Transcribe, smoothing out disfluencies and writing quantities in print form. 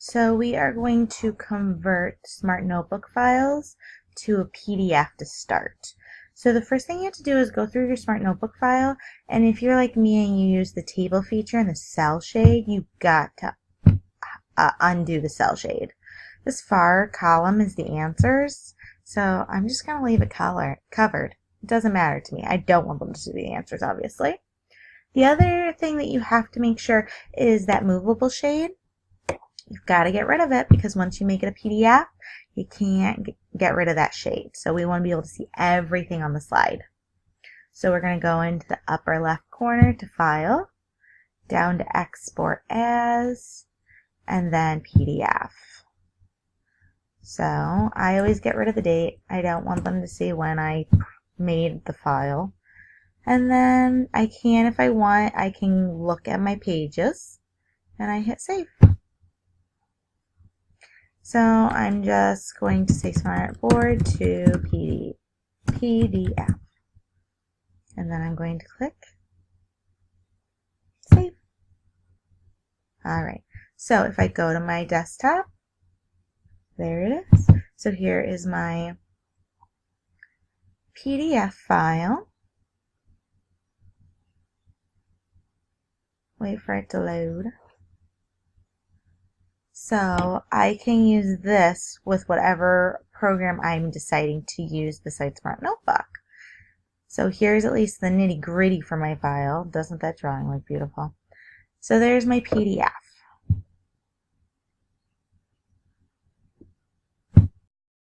So we are going to convert Smart Notebook files to a PDF to start. So the first thing you have to do is go through your Smart Notebook file, and if you're like me and you use the table feature and the cell shade, you've got to undo the cell shade. This far column is the answers, so I'm just going to leave it covered. It doesn't matter to me. I don't want them to see the answers, obviously. The other thing that you have to make sure is that movable shade. You've got to get rid of it because once you make it a PDF, you can't get rid of that shade. So we want to be able to see everything on the slide. So we're going to go into the upper left corner to File, down to Export As, and then PDF. So I always get rid of the date. I don't want them to see when I made the file. And then I can, if I want, I can look at my pages and I hit Save. So I'm just going to say Smartboard to PDF. And then I'm going to click Save. Alright, so if I go to my desktop, there it is. So here is my PDF file. Wait for it to load. So I can use this with whatever program I'm deciding to use besides Smart Notebook. So here's at least the nitty-gritty for my file. Doesn't that drawing look beautiful? So there's my PDF.